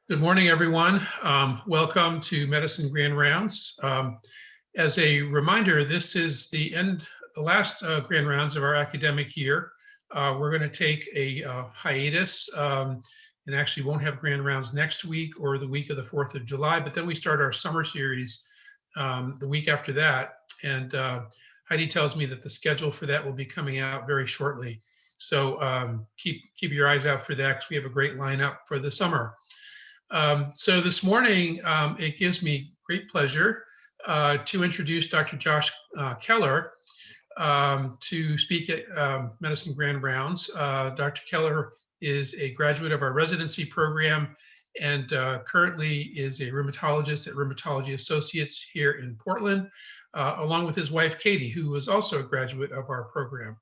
Good morning, everyone. Welcome to Medicine Grand Rounds. As a reminder, this is the last Grand Rounds of our academic year. We're going to take a hiatus and actually won't have Grand Rounds next week or the week of the 4th of July, but then we start our summer series the week after that. And Heidi tells me that the schedule for that will be coming out very shortly. So keep your eyes out for that because we have a great lineup for the summer. So this morning, it gives me great pleasure to introduce Dr. Josh Keller to speak at Medicine Grand Rounds. Dr. Keller is a graduate of our residency program and currently is a rheumatologist at Rheumatology Associates here in Portland, along with his wife, Katie, who was also a graduate of our program.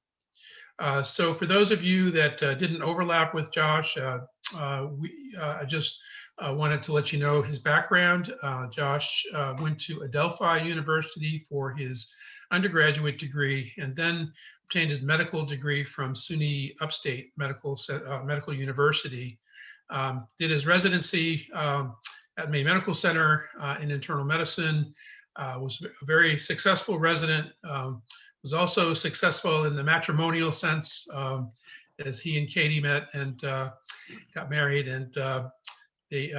So for those of you that didn't overlap with Josh, I just wanted to let you know his background. Josh went to Adelphi University for his undergraduate degree and then obtained his medical degree from SUNY Upstate Medical University. Did his residency at Maine Medical Center in internal medicine, was a very successful resident, was also successful in the matrimonial sense as he and Katie met and got married, and they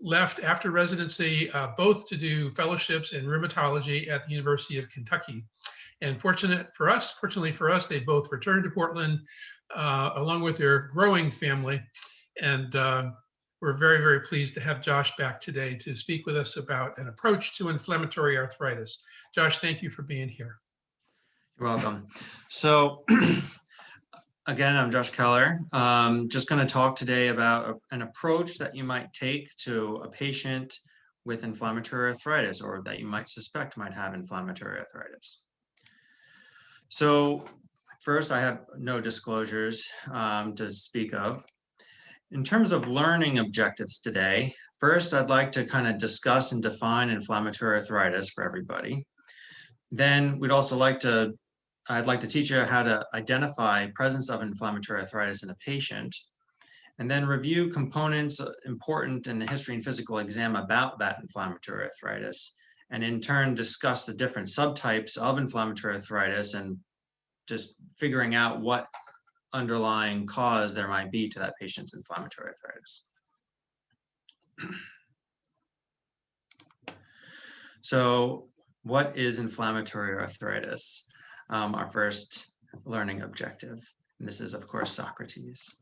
left after residency, both to do fellowships in rheumatology at the University of Kentucky. And fortunately for us, they both returned to Portland along with their growing family. And we're very, very pleased to have Josh back today to speak with us about an approach to inflammatory arthritis. Josh, thank you for being here. You're welcome. So again, I'm Josh Keller. Just going to talk today about an approach that you might take to a patient with inflammatory arthritis or that you might suspect might have inflammatory arthritis. So first, I have no disclosures to speak of. In terms of learning objectives today, first, I'd like to kind of discuss and define inflammatory arthritis for everybody. Then I'd like to teach you how to identify presence of inflammatory arthritis in a patient, and then review components important in the history and physical exam about that inflammatory arthritis, and in turn discuss the different subtypes of inflammatory arthritis and just figuring out what underlying cause there might be to that patient's inflammatory arthritis. So what is inflammatory arthritis? Our first learning objective. And this is, of course, Socrates.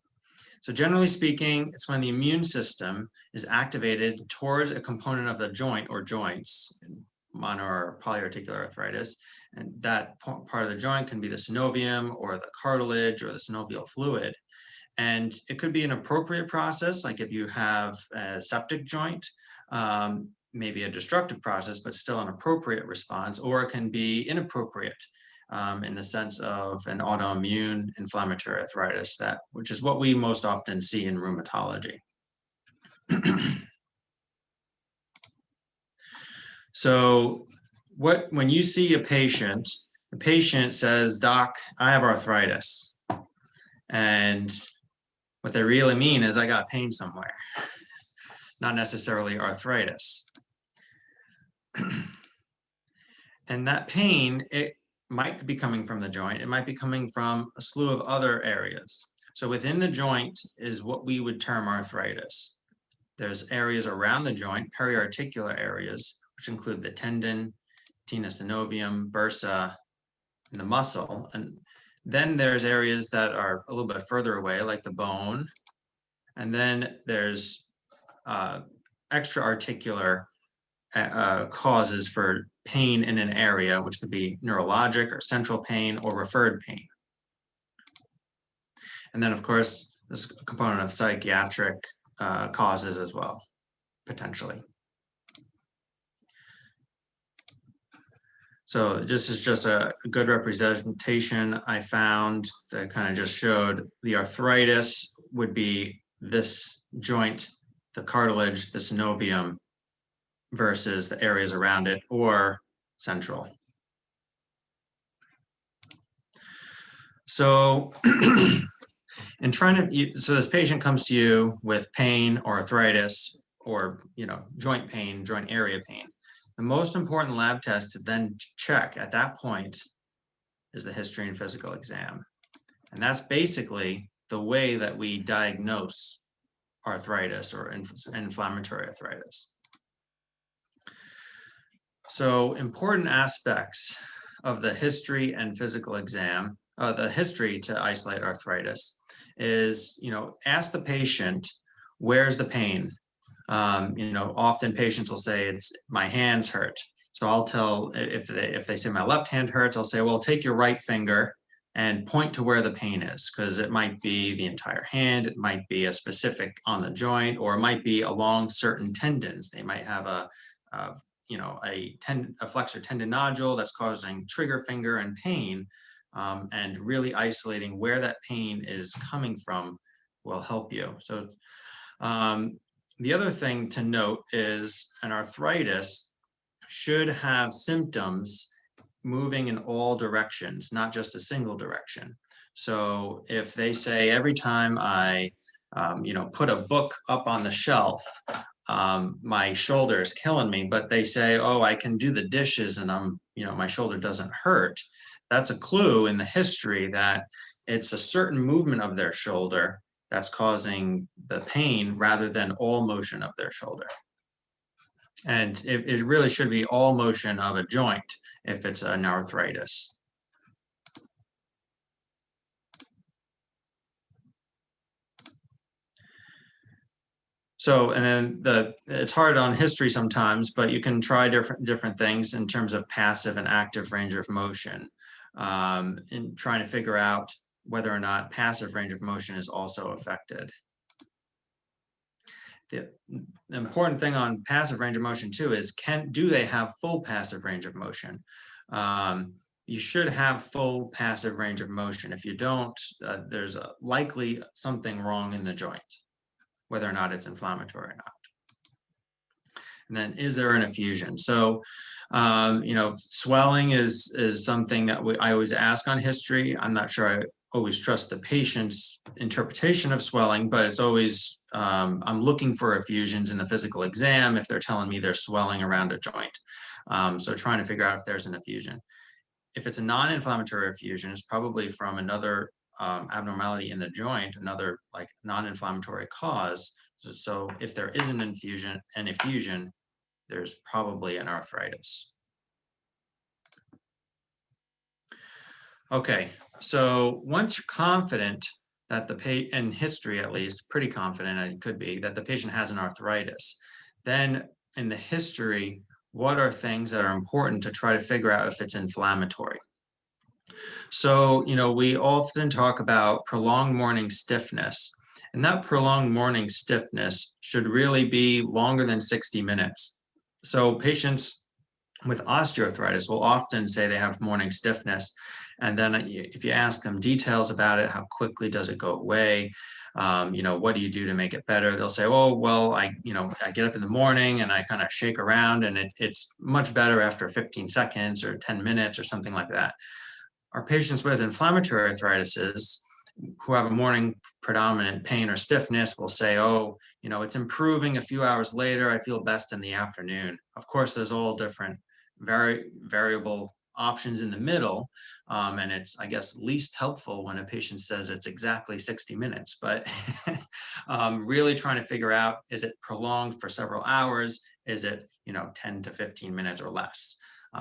So generally speaking, it's when the immune system is activated towards a component of the joint or joints, mono or polyarticular arthritis, and that part of the joint can be the synovium or the cartilage or the synovial fluid. And it could be an appropriate process, like if you have a septic joint, maybe a destructive process, but still an appropriate response, or it can be inappropriate in the sense of an autoimmune inflammatory arthritis, which is what we most often see in rheumatology. So when you see a patient, the patient says, "Doc, I have arthritis." And what they really mean is, "I got pain somewhere," not necessarily arthritis. And that pain, it might be coming from the joint. It might be coming from a slew of other areas. So within the joint is what we would term arthritis. There's areas around the joint, periarticular areas, which include the tendon, tena synovium, bursa, and the muscle. And then there's areas that are a little bit further away, like the bone. And then there's extra-articular causes for pain in an area, which could be neurologic or central pain or referred pain. And then, of course, this component of psychiatric causes as well, potentially. So this is just a good representation I found that kind of just showed the arthritis would be this joint, the cartilage, the synovium, versus the areas around it or central. So And so this patient comes to you with pain or arthritis or, joint pain, joint area pain. The most important lab test to then check at that point is the history and physical exam. And that's basically the way that we diagnose arthritis or inflammatory arthritis. So important aspects of the history and physical exam, the history to isolate arthritis is, ask the patient, where's the pain? Often patients will say it's my hands hurt. So I'll tell, if they say my left hand hurts, I'll say, well, take your right finger and point to where the pain is, because it might be the entire hand, it might be a specific on the joint, or it might be along certain tendons. They might have a flexor tendon nodule that's causing trigger finger and pain, and really isolating where that pain is coming from will help you. So the other thing to note is an arthritis should have symptoms moving in all directions, not just a single direction. So if they say every time I, put a book up on the shelf, my shoulder is killing me, but they say, oh, I can do the dishes and my shoulder doesn't hurt. That's a clue in the history that it's a certain movement of their shoulder that's causing the pain rather than all motion of their shoulder. And it really should be all motion of a joint if it's an arthritis. So, and then it's hard on history sometimes, but you can try different things in terms of passive and active range of motion, in trying to figure out whether or not passive range of motion is also affected. The important thing on passive range of motion too is do they have full passive range of motion? You should have full passive range of motion. If you don't, there's likely something wrong in the joint, whether or not it's inflammatory or not. And then, is there an effusion? So, swelling is something that I always ask on history. I'm not sure I always trust the patient's interpretation of swelling, but it's always, I'm looking for effusions in the physical exam if they're telling me there's swelling around a joint. So trying to figure out if there's an effusion. If it's a non-inflammatory effusion, it's probably from another abnormality in the joint, another like non-inflammatory cause. So if there is an effusion, there's probably an arthritis. Okay, so once you're confident that in history at least, pretty confident it could be, that the patient has an arthritis, then in the history, what are things that are important to try to figure out if it's inflammatory? So, we often talk about prolonged morning stiffness, and that prolonged morning stiffness should really be longer than 60 minutes. So patients with osteoarthritis will often say they have morning stiffness. And then if you ask them details about it, how quickly does it go away? What do you do to make it better? They'll say, oh, well, I get up in the morning and I kind of shake around and it's much better after 15 seconds or 10 minutes or something like that. Our patients with inflammatory arthritis who have a morning predominant pain or stiffness will say, oh, it's improving a few hours later. I feel best in the afternoon. Of course, there's all different variable options in the middle. And it's, I guess, least helpful when a patient says it's exactly 60 minutes, but really trying to figure out, is it prolonged for several hours? Is it, 10 to 15 minutes or less?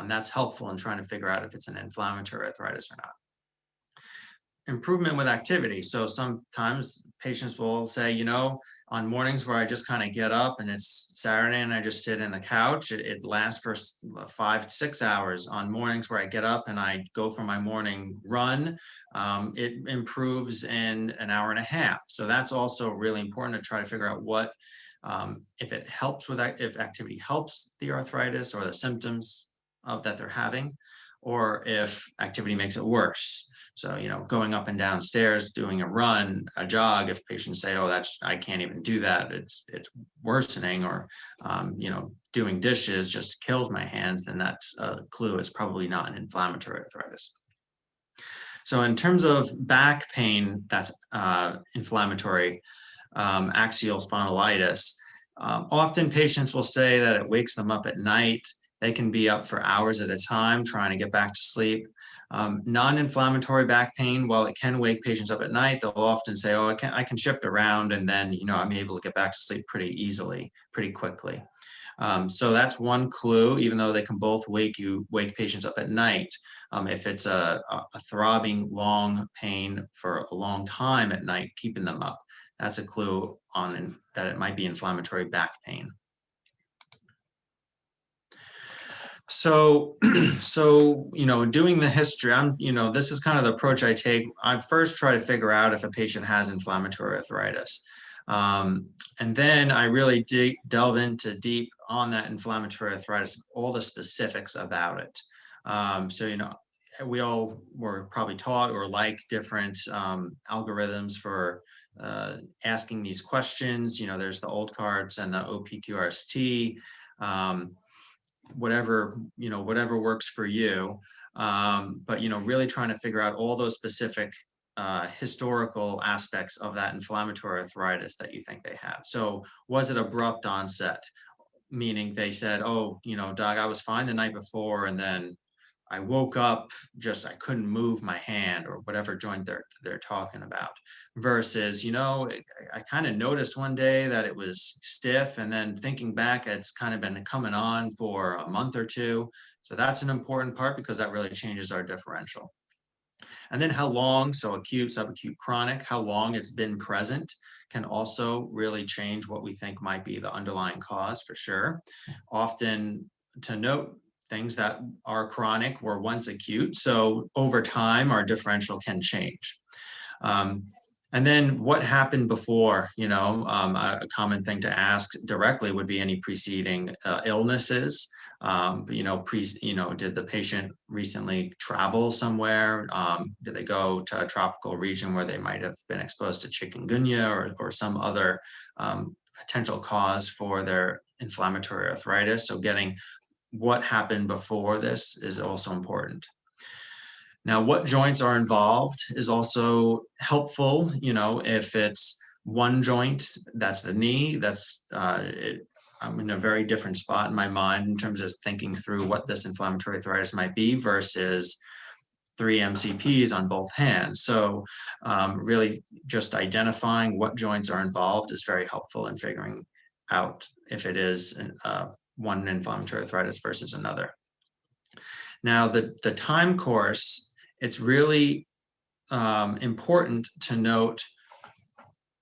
That's helpful in trying to figure out if it's an inflammatory arthritis or not. Improvement with activity. So sometimes patients will say, on mornings where I just kind of get up and it's Saturday and I just sit in the couch, it lasts for 5 to 6 hours. On mornings where I get up and I go for my morning run, it improves in an hour and a half. So that's also really important to try to figure out what, if it helps with that, if activity helps the arthritis or the symptoms that they're having, or if activity makes it worse. So, going up and down stairs, doing a run, a jog, if patients say, oh, I can't even do that, it's worsening, or, doing dishes just kills my hands, then that's a clue it's probably not an inflammatory arthritis. So in terms of back pain, that's inflammatory, axial spondylitis. Often patients will say that it wakes them up at night. They can be up for hours at a time trying to get back to sleep. Non-inflammatory back pain, while it can wake patients up at night, they'll often say, oh, I can shift around and then, I'm able to get back to sleep pretty easily, pretty quickly. So that's one clue, even though they can both wake patients up at night. If it's a throbbing, long pain for a long time at night, keeping them up, that's a clue on that it might be inflammatory back pain. So, doing the history, this is kind of the approach I take. I first try to figure out if a patient has inflammatory arthritis. And then I really delve into deep on that inflammatory arthritis, all the specifics about it. We all were probably taught or like different algorithms for asking these questions. There's the old cards and the OPQRST. Whatever works for you, but really trying to figure out all those specific historical aspects of that inflammatory arthritis that you think they have. So was it abrupt onset, meaning they said, oh, doc, I was fine the night before, and then I woke up, I couldn't move my hand, or whatever joint they're talking about, versus, I kind of noticed one day that it was stiff, and then thinking back, it's kind of been coming on for a month or two. So that's an important part because that really changes our differential. And then how long, so acute, subacute, chronic, how long it's been present can also really change what we think might be the underlying cause, for sure. Often, to note, things that are chronic were once acute. So over time, our differential can change. And then what happened before, a common thing to ask directly would be any preceding illnesses. Did the patient recently travel somewhere? Did they go to a tropical region where they might have been exposed to chikungunya or some other potential cause for their inflammatory arthritis? So getting what happened before this is also important. Now, what joints are involved is also helpful. If it's one joint, that's the knee, I'm in a very different spot in my mind in terms of thinking through what this inflammatory arthritis might be versus 3 MCPs on both hands. So really just identifying what joints are involved is very helpful in figuring out if it is one inflammatory arthritis versus another. Now, the time course, it's really important to note,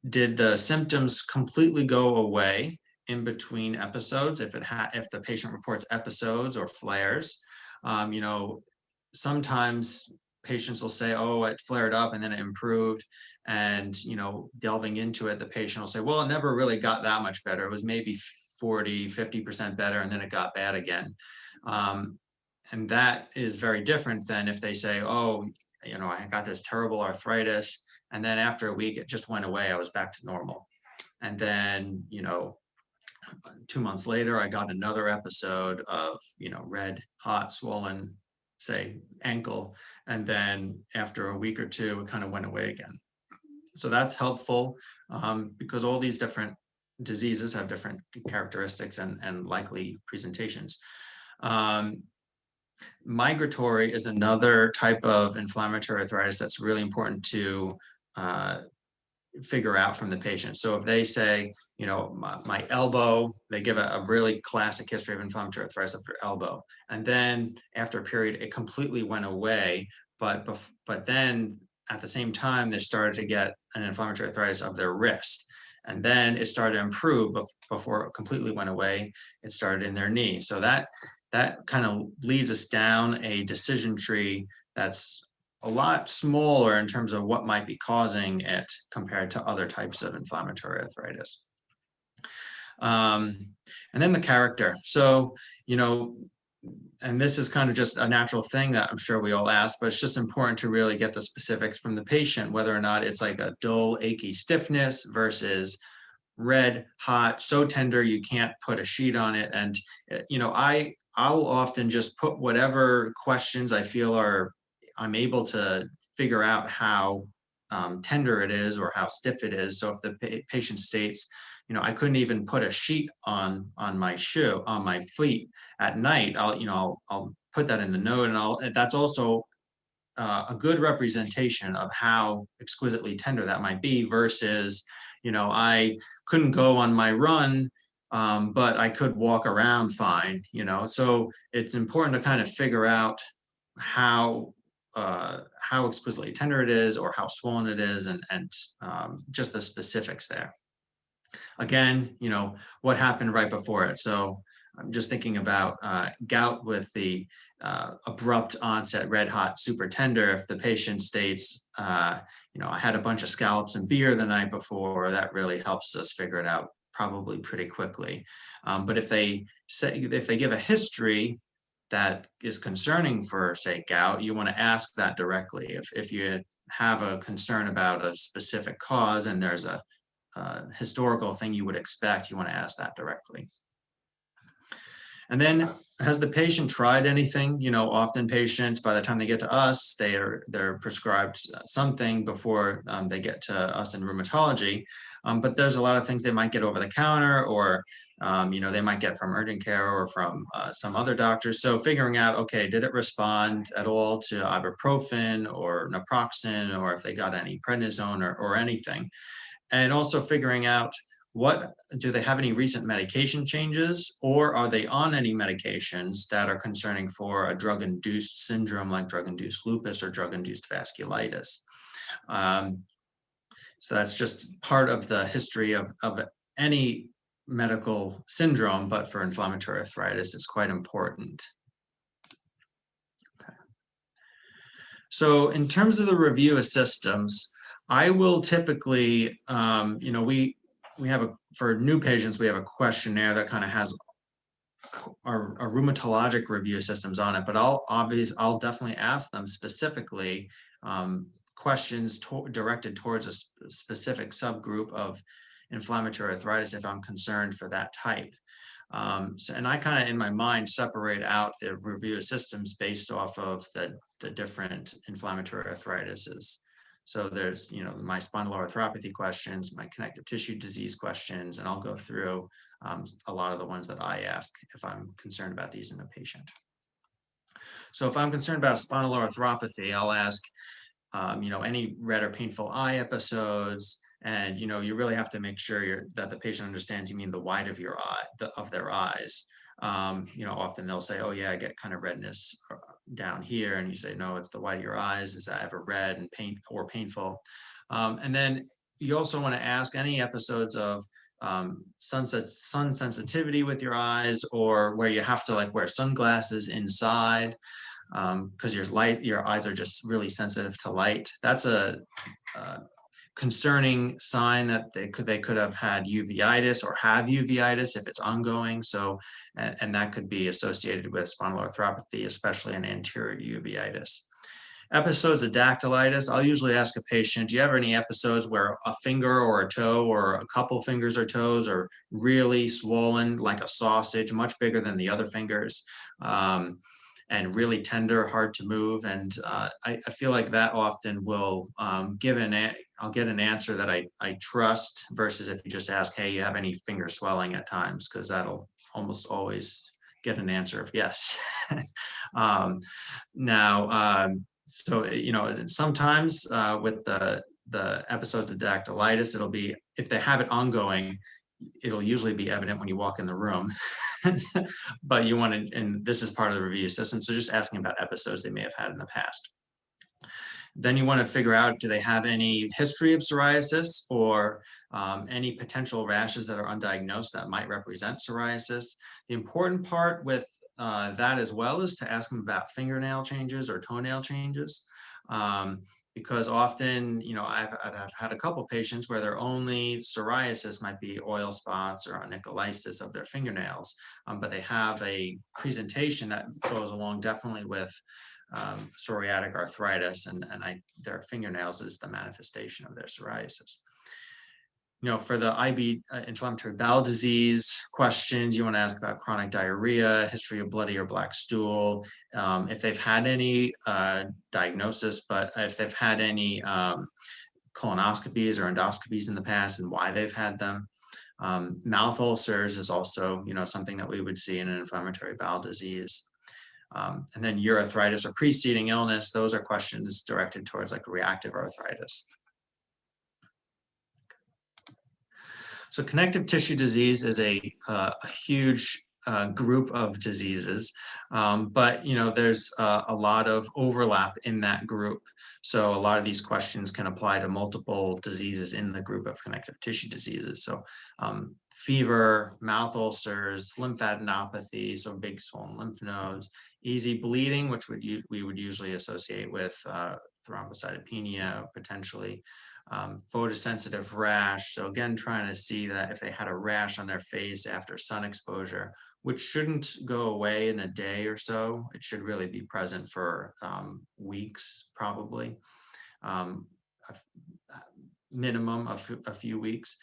did the symptoms completely go away in between episodes? If the patient reports episodes or flares, sometimes patients will say, oh, it flared up and then it improved. And, delving into it, the patient will say, well, it never really got that much better. It was maybe 40, 50% better, and then it got bad again. And that is very different than if they say, oh, I got this terrible arthritis, and then after a week, it just went away. I was back to normal. And then, 2 months later, I got another episode of, red, hot, swollen, say, ankle. And then after a week or two, it kind of went away again. So that's helpful because all these different diseases have different characteristics and likely presentations. Migratory is another type of inflammatory arthritis that's really important to figure out from the patient. So if they say, my elbow, they give a really classic history of inflammatory arthritis of their elbow. And then after a period, it completely went away. But then at the same time, they started to get an inflammatory arthritis of their wrist. And then it started to improve before it completely went away. It started in their knee. So that kind of leads us down a decision tree that's a lot smaller in terms of what might be causing it compared to other types of inflammatory arthritis. And then the character. So, and this is kind of just a natural thing that I'm sure we all ask, but it's just important to really get the specifics from the patient, whether or not it's like a dull, achy stiffness versus red, hot, so tender you can't put a sheet on it. And, I'll often just put whatever questions I feel I'm able to figure out how tender it is or how stiff it is. So if the patient states, I couldn't even put a sheet on my shoe, on my feet at night, I'll put that in the note, and that's also a good representation of how exquisitely tender that might be versus, I couldn't go on my run, but I could walk around fine, So it's important to kind of figure out how exquisitely tender it is or how swollen it is, and just the specifics there. Again, what happened right before it. So I'm just thinking about gout with the abrupt onset, red hot, super tender. If the patient states, I had a bunch of scallops and beer the night before, that really helps us figure it out probably pretty quickly. But if they give a history that is concerning for, say, gout, you want to ask that directly. If you have a concern about a specific cause and there's a historical thing you would expect, you want to ask that directly. And then, has the patient tried anything? Often patients, by the time they get to us, they're prescribed something before they get to us in rheumatology. But there's a lot of things they might get over the counter, or they might get from urgent care or from some other doctors. So figuring out, okay, did it respond at all to ibuprofen or naproxen, or if they got any prednisone or anything. And also figuring out, do they have any recent medication changes, or are they on any medications that are concerning for a drug-induced syndrome like drug-induced lupus or drug-induced vasculitis? So that's just part of the history of any medical syndrome, but for inflammatory arthritis, it's quite important. Okay. So in terms of the review of systems, I will typically, we have for new patients, we have a questionnaire that kind of has our rheumatologic review systems on it, but I'll definitely ask them specifically questions directed towards a specific subgroup of inflammatory arthritis if I'm concerned for that type. And I kind of, in my mind, separate out the review of systems based off of the different inflammatory arthritises. So there's, my spondyloarthropathy questions, my connective tissue disease questions, and I'll go through a lot of the ones that I ask if I'm concerned about these in a patient. So if I'm concerned about spondyloarthropathy, I'll ask, any red or painful eye episodes, and you really have to make sure that the patient understands you mean the white of your eye, of their eyes. Often they'll say, oh yeah, I get kind of redness down here, and you say, no, it's the white of your eyes. Is that ever red and painful? And then you also want to ask any episodes of sun sensitivity with your eyes, or where you have to wear sunglasses inside because your eyes are just really sensitive to light. That's a concerning sign that they could have had uveitis or have uveitis if it's ongoing. So, and that could be associated with spondyloarthropathy, especially an anterior uveitis. Episodes of dactylitis, I'll usually ask a patient, do you have any episodes where a finger or a toe or a couple fingers or toes are really swollen like a sausage, much bigger than the other fingers, and really tender, hard to move? And I feel like that often will I'll get an answer that I trust, versus if you just ask, hey, you have any finger swelling at times, because that'll almost always get an answer of yes. So, sometimes with the episodes of dactylitis, it'll be, if they have it ongoing, it'll usually be evident when you walk in the room. But you want to, and this is part of the review system, so just asking about episodes they may have had in the past. Then you want to figure out, do they have any history of psoriasis, or any potential rashes that are undiagnosed that might represent psoriasis. The important part with that as well is to ask them about fingernail changes or toenail changes. Because often, I've had a couple patients where their only psoriasis might be oil spots or onycholysis of their fingernails, but they have a presentation that goes along definitely with psoriatic arthritis, and their fingernails is the manifestation of their psoriasis. For the IB, inflammatory bowel disease questions, you want to ask about chronic diarrhea, history of bloody or black stool, if they've had any diagnosis, but if they've had any colonoscopies or endoscopies in the past and why they've had them. Mouth ulcers is also, something that we would see in an inflammatory bowel disease. And then arthritis or preceding illness, those are questions directed towards like reactive arthritis. So connective tissue disease is a huge group of diseases, but there's a lot of overlap in that group. So a lot of these questions can apply to multiple diseases in the group of connective tissue diseases. So fever, mouth ulcers, lymphadenopathy, so big swollen lymph nodes, easy bleeding, which we would usually associate with thrombocytopenia potentially. Photosensitive rash. So again, trying to see that if they had a rash on their face after sun exposure, which shouldn't go away in a day or so. It should really be present for weeks, probably, minimum of a few weeks.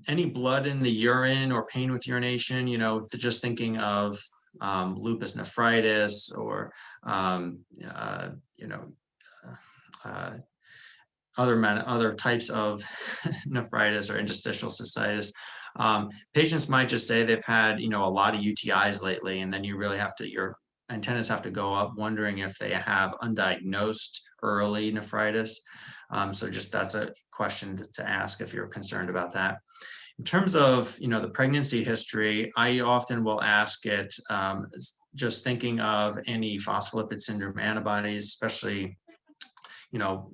Any blood in the urine or pain with urination, just thinking of lupus nephritis or, other types of nephritis or interstitial cystitis. Patients might just say they've had, a lot of UTIs lately, and then you really have to, your antennas have to go up wondering if they have undiagnosed early nephritis. So just that's a question to ask if you're concerned about that. In terms of, the pregnancy history, I often will ask it just thinking of any phospholipid syndrome antibodies, especially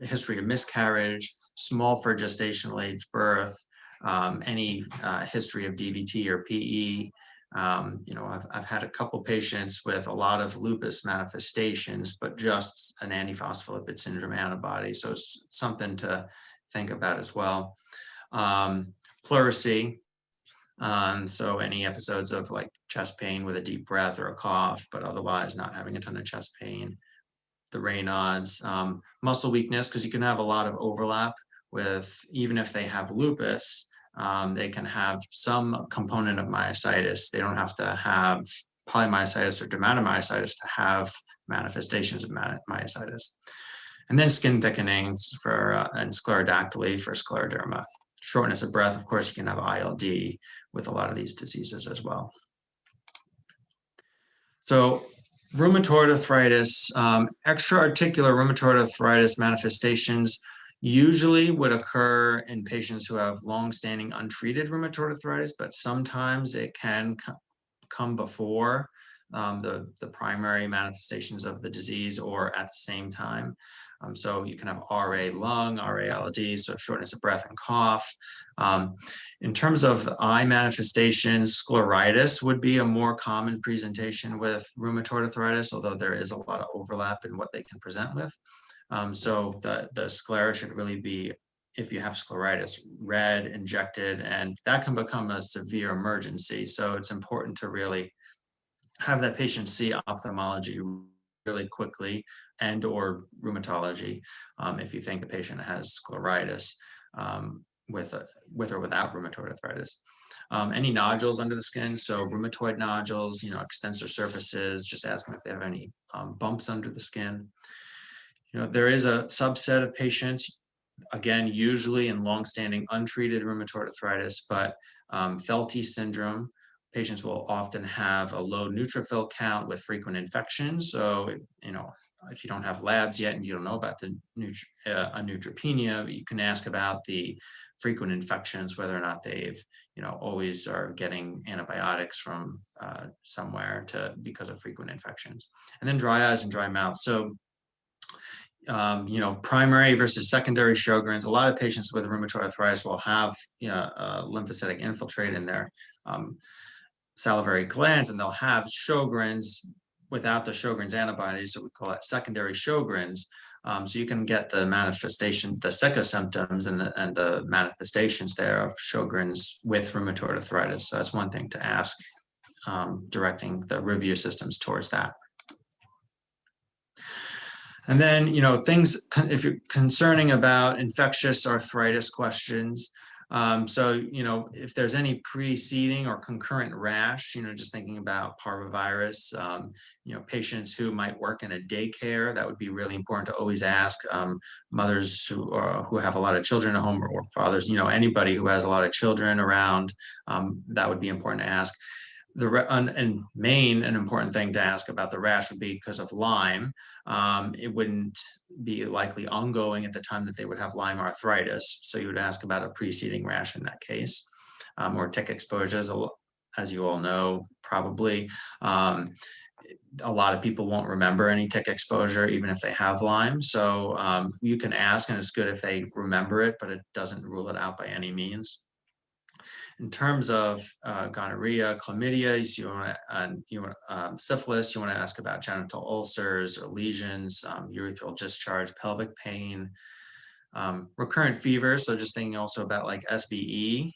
history of miscarriage, small for gestational age birth, any history of DVT or PE. I've had a couple patients with a lot of lupus manifestations, but just an antiphospholipid syndrome antibody. So it's something to think about as well. Pleurisy. So any episodes of like chest pain with a deep breath or a cough, but otherwise not having a ton of chest pain. The Raynaud's, muscle weakness, because you can have a lot of overlap with, even if they have lupus, they can have some component of myositis. They don't have to have polymyositis or dermatomyositis to have manifestations of myositis. And then skin thickening for and sclerodactyly for scleroderma. Shortness of breath, of course, you can have ILD with a lot of these diseases as well. So rheumatoid arthritis, extra-articular rheumatoid arthritis manifestations usually would occur in patients who have long-standing untreated rheumatoid arthritis, but sometimes it can come before the primary manifestations of the disease or at the same time. So you can have RA lung, RA ILD, so shortness of breath and cough. In terms of eye manifestations, scleritis would be a more common presentation with rheumatoid arthritis, although there is a lot of overlap in what they can present with. So the sclera should really be, if you have scleritis, red, injected, and that can become a severe emergency. So it's important to really have that patient see ophthalmology really quickly and or rheumatology if you think the patient has scleritis with or without rheumatoid arthritis. Any nodules under the skin, so rheumatoid nodules, extensor surfaces, just asking if they have any bumps under the skin. There is a subset of patients, again, usually in long-standing untreated rheumatoid arthritis, but Felty syndrome, patients will often have a low neutrophil count with frequent infections. So, if you don't have labs yet and you don't know about the neutropenia, you can ask about the frequent infections, whether or not they've, always are getting antibiotics from somewhere because of frequent infections. And then dry eyes and dry mouth. So, primary versus secondary Sjogren's. A lot of patients with rheumatoid arthritis will have lymphocytic infiltrate in their salivary glands, and they'll have Sjogren's without the Sjogren's antibodies, so we call that secondary Sjogren's. So you can get the manifestation, the psychosymptoms and the manifestations there of Sjogren's with rheumatoid arthritis. So that's one thing to ask, directing the review systems towards that. And then, things, if you're concerning about infectious arthritis questions, So, if there's any preceding or concurrent rash, just thinking about parvovirus, patients who might work in a daycare, that would be really important to always ask. Mothers who have a lot of children at home, or fathers, anybody who has a lot of children around, that would be important to ask. And main and important thing to ask about the rash would be because of Lyme. It wouldn't be likely ongoing at the time that they would have Lyme arthritis. So you would ask about a preceding rash in that case, or tick exposures, as you all know, probably. A lot of people won't remember any tick exposure, even if they have Lyme. So you can ask, and it's good if they remember it, but it doesn't rule it out by any means. In terms of gonorrhea, chlamydia, syphilis, you want to ask about genital ulcers or lesions, urethral discharge, pelvic pain, recurrent fever. So just thinking also about like SBE,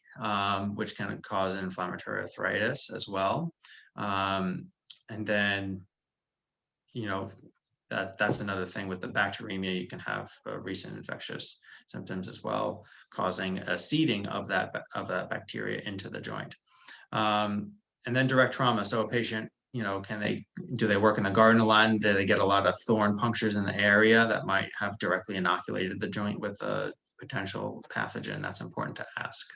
which can cause inflammatory arthritis as well. And then, that's another thing with the bacteremia. You can have recent infectious symptoms as well, causing a seeding of that bacteria into the joint. And then direct trauma. So a patient, do they work in the garden a lot? And do they get a lot of thorn punctures in the area that might have directly inoculated the joint with a potential pathogen? That's important to ask.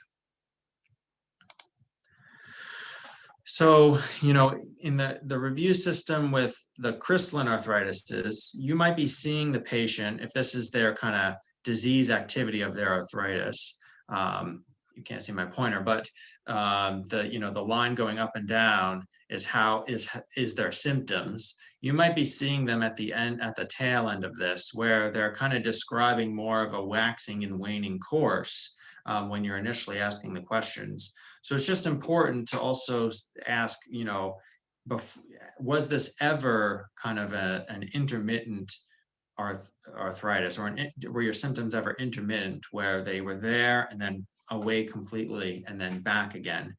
So, in the review system with the crystalline arthritis, you might be seeing the patient, if this is their kind of disease activity of their arthritis. You can't see my pointer, but the line going up and down is their symptoms. You might be seeing them at the tail end of this, where they're kind of describing more of a waxing and waning course when you're initially asking the questions. So it's just important to also ask, was this ever kind of an intermittent arthritis, or were your symptoms ever intermittent, where they were there and then away completely and then back again?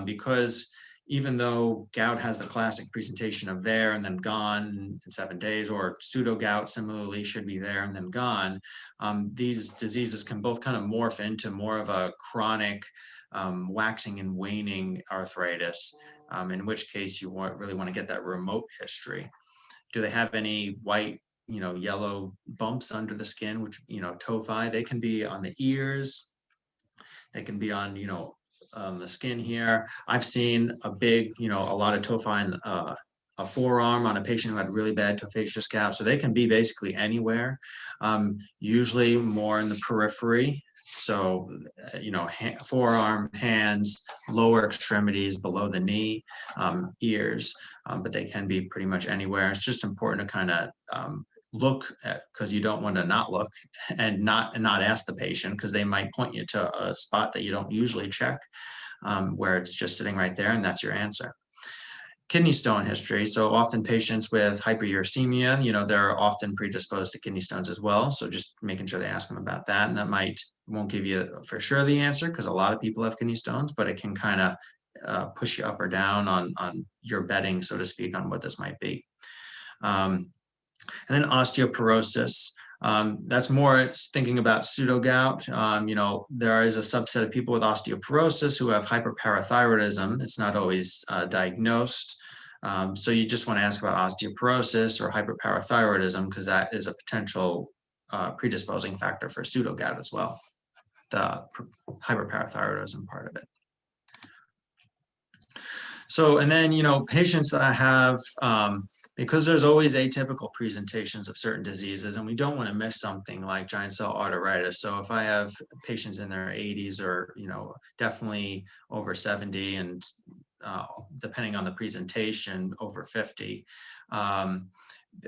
Because even though gout has the classic presentation of there and then gone in 7 days, or pseudo gout similarly should be there and then gone, these diseases can both kind of morph into more of a chronic waxing and waning arthritis, in which case you really want to get that remote history. Do they have any white, yellow bumps under the skin, which, tophi? They can be on the ears. They can be on, the skin here. I've seen a lot of tophi in a forearm on a patient who had really bad tophaceous gout. So they can be basically anywhere, usually more in the periphery. So, forearm, hands, lower extremities, below the knee, ears, but they can be pretty much anywhere. It's just important to kind of look at, because you don't want to not look and not ask the patient, because they might point you to a spot that you don't usually check, where it's just sitting right there and that's your answer. Kidney stone history. So often patients with hyperuricemia, they're often predisposed to kidney stones as well. So just making sure they ask them about that. And that won't give you for sure the answer, because a lot of people have kidney stones, but it can kind of push you up or down on your betting, so to speak, on what this might be. And then osteoporosis. That's more thinking about pseudogout. There is a subset of people with osteoporosis who have hyperparathyroidism. It's not always diagnosed. So you just want to ask about osteoporosis or hyperparathyroidism, because that is a potential predisposing factor for pseudogout as well, the hyperparathyroidism part of it. So, and then, patients that have, because there's always atypical presentations of certain diseases, and we don't want to miss something like giant cell arteritis. So if I have patients in their 80s, or, definitely over 70, and depending on the presentation, over 50, I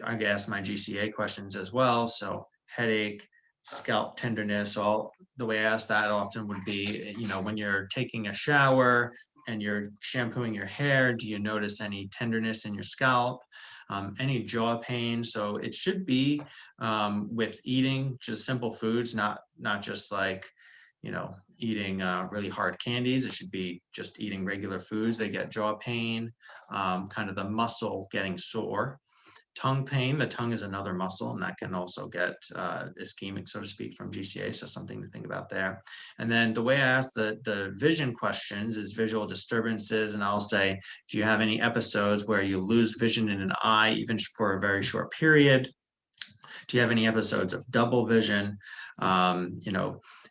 ask my GCA questions as well. So headache, scalp tenderness, the way I ask that often would be, when you're taking a shower and you're shampooing your hair, do you notice any tenderness in your scalp, any jaw pain? So it should be with eating just simple foods, not just like, eating really hard candies. It should be just eating regular foods. They get jaw pain, kind of the muscle getting sore. Tongue pain, the tongue is another muscle, and that can also get ischemic, so to speak, from GCA, so something to think about there. And then the way I ask the vision questions is visual disturbances, and I'll say, do you have any episodes where you lose vision in an eye, even for a very short period? Do you have any episodes of double vision?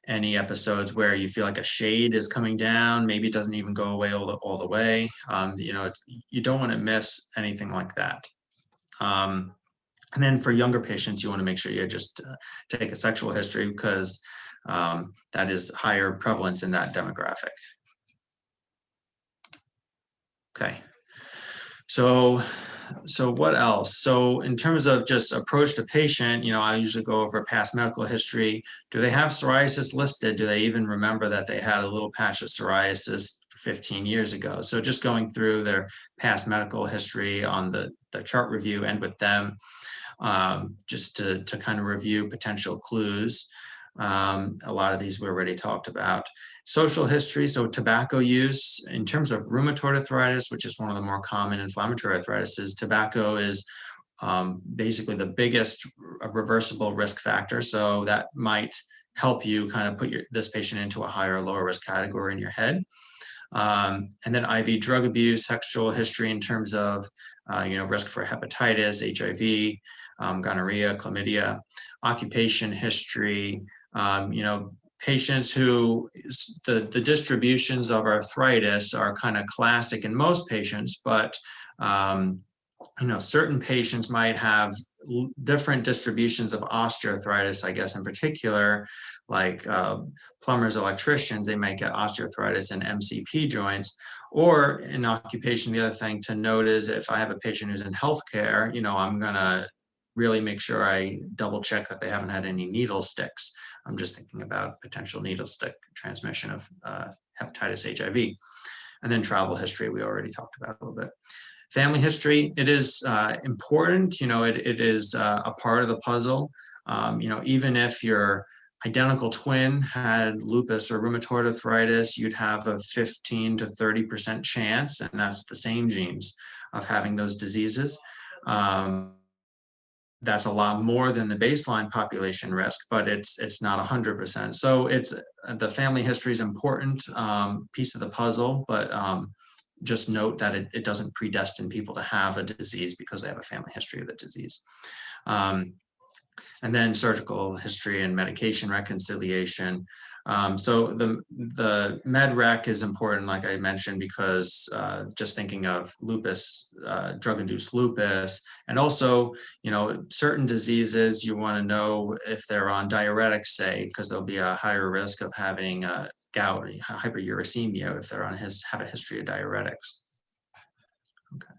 Any episodes where you feel like a shade is coming down, maybe it doesn't even go away all the way. You don't want to miss anything like that. And then for younger patients, you want to make sure you just take a sexual history, because that is higher prevalence in that demographic. Okay. So what else? So in terms of just approach to patient, I usually go over past medical history. Do they have psoriasis listed? Do they even remember that they had a little patch of psoriasis 15 years ago? So just going through their past medical history on the chart review and with them, just to kind of review potential clues. A lot of these we already talked about. Social history, so tobacco use. In terms of rheumatoid arthritis, which is one of the more common inflammatory arthritis, tobacco is basically the biggest reversible risk factor. So that might help you kind of put this patient into a higher or lower risk category in your head. And then IV drug abuse, sexual history in terms of risk for hepatitis, HIV, gonorrhea, chlamydia, occupation history, patients who the distributions of arthritis are kind of classic in most patients, but certain patients might have different distributions of osteoarthritis, I guess in particular, like plumbers, electricians, they might get osteoarthritis in MCP joints. Or in occupation, the other thing to note is if I have a patient who's in healthcare, I'm gonna really make sure I double check that they haven't had any needle sticks. I'm just thinking about potential needle stick transmission of hepatitis, HIV. And then travel history, we already talked about a little bit. Family history, it is important, it is a part of the puzzle. Even if your identical twin had lupus or rheumatoid arthritis, you'd have a 15 to 30% chance, and that's the same genes of having those diseases. That's a lot more than the baseline population risk, but it's not 100%. So it's the family history is important piece of the puzzle, but just note that it doesn't predestine people to have a disease because they have a family history of the disease. And then surgical history and medication reconciliation. So the med rec is important, like I mentioned, because just thinking of lupus, drug-induced lupus, and also, certain diseases you want to know if they're on diuretics, say, because there'll be a higher risk of having gout, hyperuricemia if they're have a history of diuretics. Okay.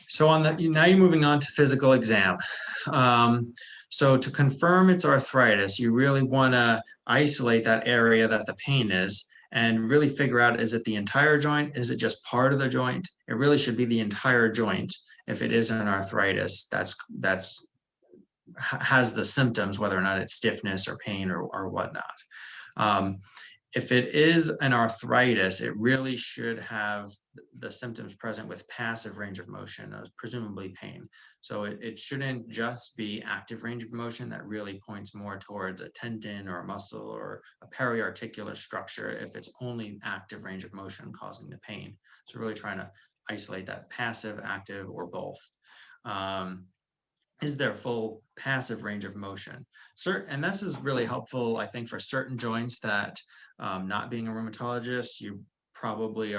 So now you're moving on to physical exam. So to confirm it's arthritis, you really want to isolate that area that the pain is and really figure out, is it the entire joint? Is it just part of the joint? It really should be the entire joint. If it is an arthritis, that's has the symptoms, whether or not it's stiffness or pain or whatnot. If it is an arthritis, it really should have the symptoms present with passive range of motion, presumably pain. So it shouldn't just be active range of motion that really points more towards a tendon or a muscle or a periarticular structure if it's only active range of motion causing the pain. So really trying to isolate that passive, active, or both. Is there full passive range of motion? And this is really helpful, I think, for certain joints that not being a rheumatologist, you probably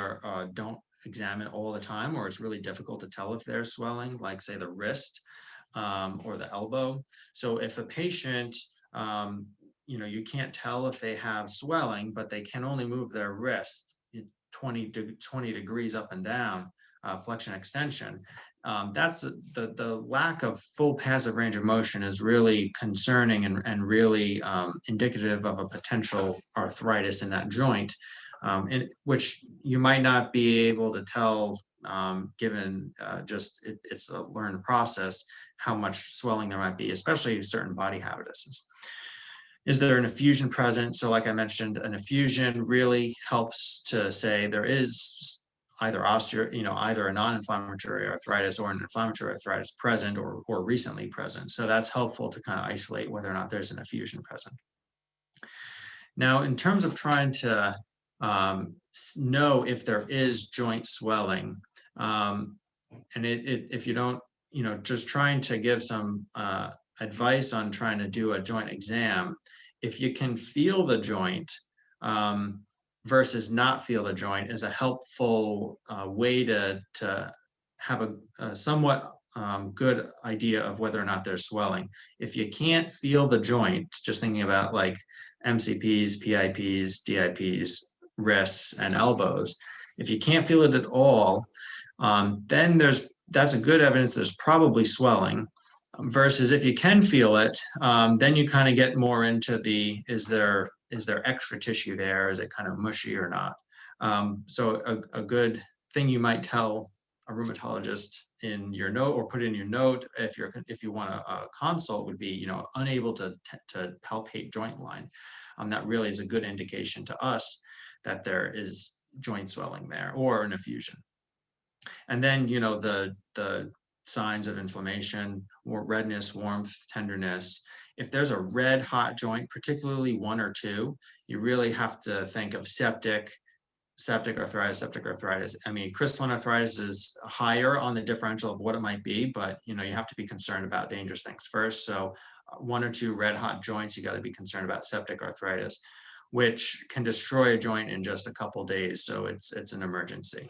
don't examine all the time, or it's really difficult to tell if there's swelling, like say the wrist or the elbow. So if a patient, you can't tell if they have swelling, but they can only move their wrist 20 degrees up and down, flexion extension. That's the lack of full passive range of motion is really concerning and really indicative of a potential arthritis in that joint, which you might not be able to tell given just it's a learned process how much swelling there might be, especially certain body habituses. Is there an effusion present? So like I mentioned, an effusion really helps to say there is either either a non-inflammatory arthritis or an inflammatory arthritis present or recently present. So that's helpful to kind of isolate whether or not there's an effusion present. Now, in terms of trying to know if there is joint swelling, and if you don't, just trying to give some advice on trying to do a joint exam, if you can feel the joint versus not feel the joint is a helpful way to have a somewhat good idea of whether or not there's swelling. If you can't feel the joint, just thinking about like MCPs, PIPs, DIPs, wrists, and elbows, if you can't feel it at all, then that's a good evidence there's probably swelling. Versus if you can feel it, then you kind of get more into the, is there extra tissue there? Is it kind of mushy or not? So a good thing you might tell a rheumatologist in your note, or put in your note if you want a consult, would be, unable to palpate joint line. That really is a good indication to us that there is joint swelling there or an effusion. And then, the signs of inflammation, or redness, warmth, tenderness. If there's a red hot joint, particularly 1 or 2, you really have to think of septic arthritis. I mean, crystalline arthritis is higher on the differential of what it might be, but you have to be concerned about dangerous things first. So 1 or 2 red hot joints, you got to be concerned about septic arthritis, which can destroy a joint in just a couple days. So it's an emergency.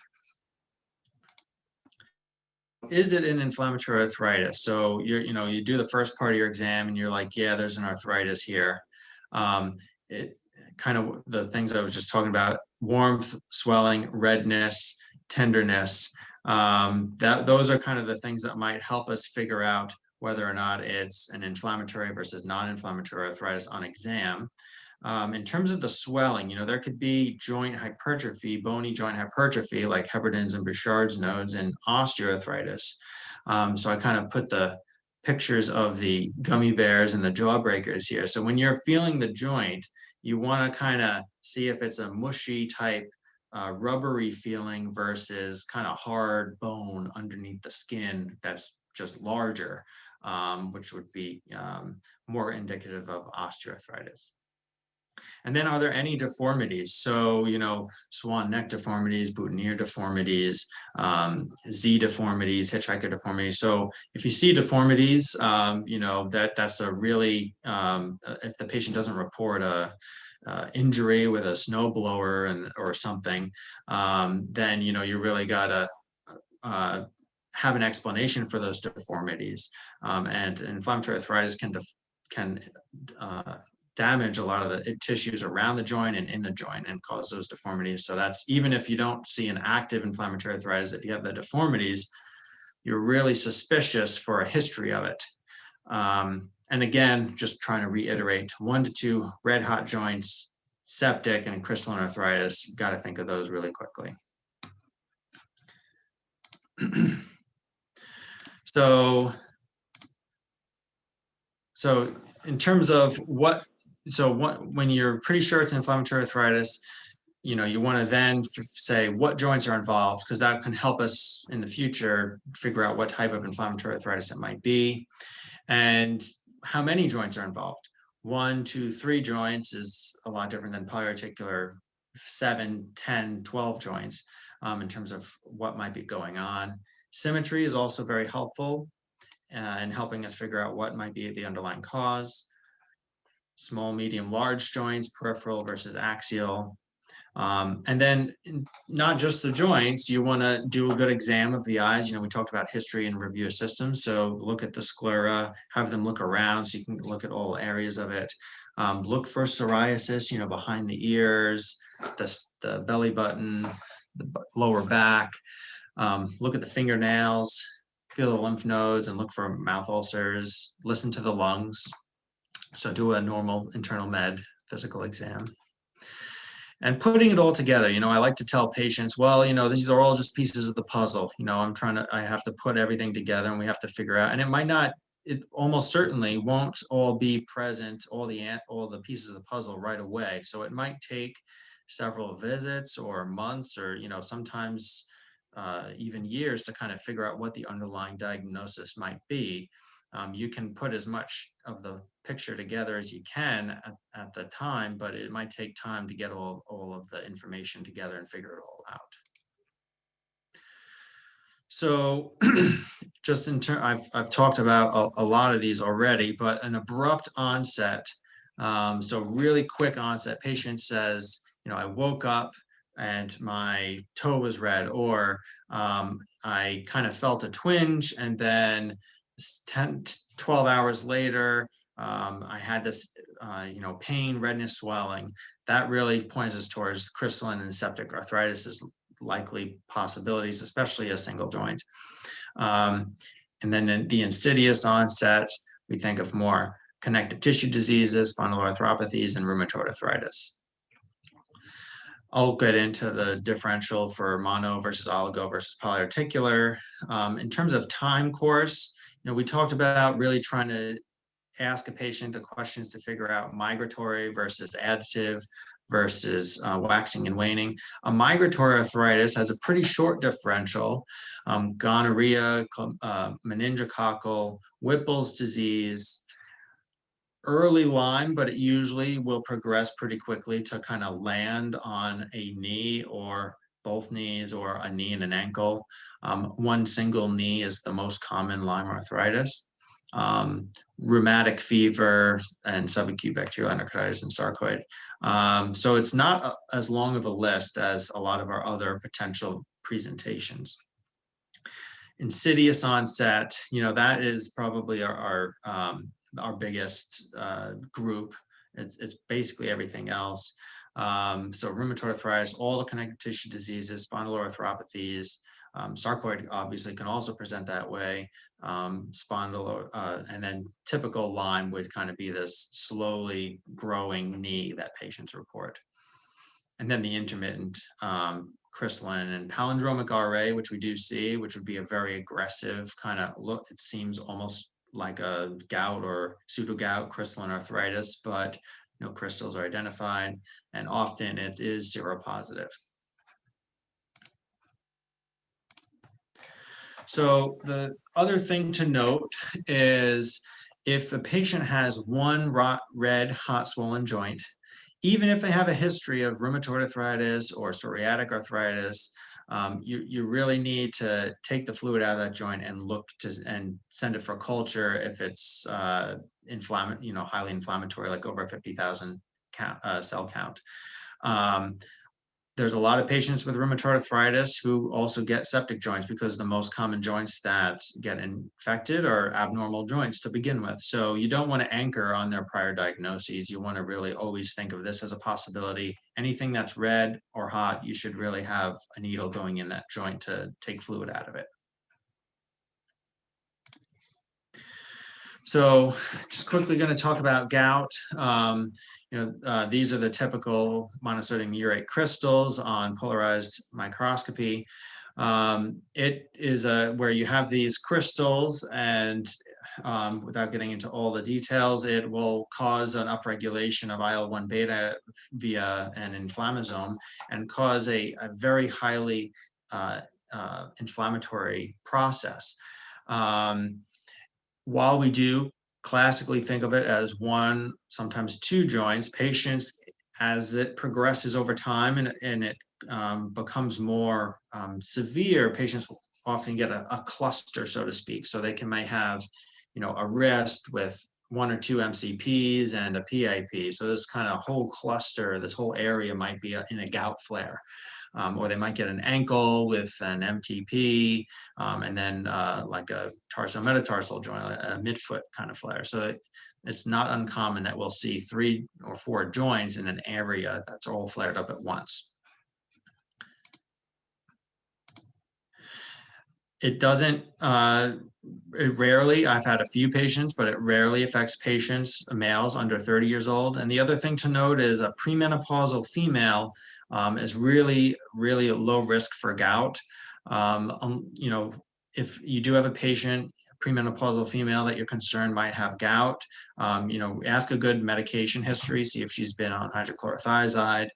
Is it an inflammatory arthritis? So you do the first part of your exam and you're like, yeah, there's an arthritis here. It kind of the things I was just talking about: warmth, swelling, redness, tenderness. Those are kind of the things that might help us figure out whether or not it's an inflammatory versus non-inflammatory arthritis on exam. In terms of the swelling, there could be joint hypertrophy, bony joint hypertrophy, like Heberden's and Bouchard's nodes, and osteoarthritis. So I kind of put the pictures of the gummy bears and the jawbreakers here. So when you're feeling the joint, you want to kind of see if it's a mushy type, rubbery feeling versus kind of hard bone underneath the skin that's just larger, which would be more indicative of osteoarthritis. And then, are there any deformities? So, swan neck deformities, boutonniere deformities, Z deformities, hitchhiker deformities. So if you see deformities, that's a really, if the patient doesn't report a injury with a snowblower or something, then, you really gotta have an explanation for those deformities. And inflammatory arthritis can damage a lot of the tissues around the joint and in the joint and cause those deformities. So that's, even if you don't see an active inflammatory arthritis, if you have the deformities, you're really suspicious for a history of it. And again, just trying to reiterate, 1 to 2 red hot joints, septic, and crystalline arthritis, you got to think of those really quickly. So in terms of when you're pretty sure it's inflammatory arthritis, you want to then say what joints are involved, because that can help us in the future figure out what type of inflammatory arthritis it might be, and how many joints are involved. 1, 2, 3 joints is a lot different than polyarticular 7, 10, 12 joints in terms of what might be going on. Symmetry is also very helpful in helping us figure out what might be the underlying cause. Small, medium, large joints, peripheral versus axial. And then not just the joints, you want to do a good exam of the eyes. We talked about history and review of systems. So look at the sclera, have them look around so you can look at all areas of it. Look for psoriasis, behind the ears, the belly button, the lower back. Look at the fingernails, feel the lymph nodes, and look for mouth ulcers. Listen to the lungs. So do a normal internal med physical exam. And putting it all together, I like to tell patients, well, these are all just pieces of the puzzle. I have to put everything together and we have to figure out, and it almost certainly won't all be present, all the pieces of the puzzle right away. So it might take several visits or months, or, sometimes even years to kind of figure out what the underlying diagnosis might be. You can put as much of the picture together as you can at the time, but it might take time to get all of the information together and figure it all out. So just in turn, I've talked about a lot of these already, but an abrupt onset, so really quick onset, patient says, I woke up and my toe was red, or I kind of felt a twinge, and then 10, 12 hours later, I had this, pain, redness, swelling. That really points us towards crystalline and septic arthritis is likely possibilities, especially a single joint. And then the insidious onset, we think of more connective tissue diseases, spondyloarthropathies, and rheumatoid arthritis. I'll get into the differential for mono versus oligo versus polyarticular. In terms of time course, we talked about really trying to ask a patient the questions to figure out migratory versus additive versus waxing and waning. A migratory arthritis has a pretty short differential. Gonorrhea, meningococcal, Whipple's disease, early Lyme, but it usually will progress pretty quickly to kind of land on a knee or both knees, or a knee and an ankle. One single knee is the most common Lyme arthritis. Rheumatic fever and subacute bacterial enteritis and sarcoid. So it's not as long of a list as a lot of our other potential presentations. Insidious onset, that is probably our biggest group. It's basically everything else. So rheumatoid arthritis, all the connective tissue diseases, spondyloarthropathies, sarcoid obviously can also present that way. And then typical Lyme would kind of be this slowly growing knee that patients report. And then the intermittent crystalline and palindromic RA, which we do see, which would be a very aggressive kind of look. It seems almost like a gout or pseudogout crystalline arthritis, but no crystals are identified, and often it is seropositive. So the other thing to note is if a patient has one red hot swollen joint, even if they have a history of rheumatoid arthritis or psoriatic arthritis, you really need to take the fluid out of that joint and look to and send it for culture if it's highly inflammatory, like over a 50,000 cell count. There's a lot of patients with rheumatoid arthritis who also get septic joints because the most common joints that get infected are abnormal joints to begin with. So you don't want to anchor on their prior diagnoses. You want to really always think of this as a possibility. Anything that's red or hot, you should really have a needle going in that joint to take fluid out of it. So just quickly going to talk about gout. These are the typical monosodium urate crystals on polarized microscopy. It is where you have these crystals, and without getting into all the details, it will cause an upregulation of IL-1 beta via an inflammasome and cause a very highly inflammatory process. While we do classically think of it as one, sometimes two joints, patients, as it progresses over time and it becomes more severe, patients often get a cluster, so to speak. So they might have, a wrist with one or two MCPs and a PIP. So this kind of whole cluster, this whole area might be in a gout flare. Or they might get an ankle with an MTP, and then like a tarsometatarsal joint, a midfoot kind of flare. So it's not uncommon that we'll see 3 or 4 joints in an area that's all flared up at once. It doesn't, it rarely, I've had a few patients, but it rarely affects patients, males under 30 years old. And the other thing to note is a premenopausal female is really, really a low risk for gout. If you do have a patient, premenopausal female that you're concerned might have gout, ask a good medication history, see if she's been on hydrochlorothiazide.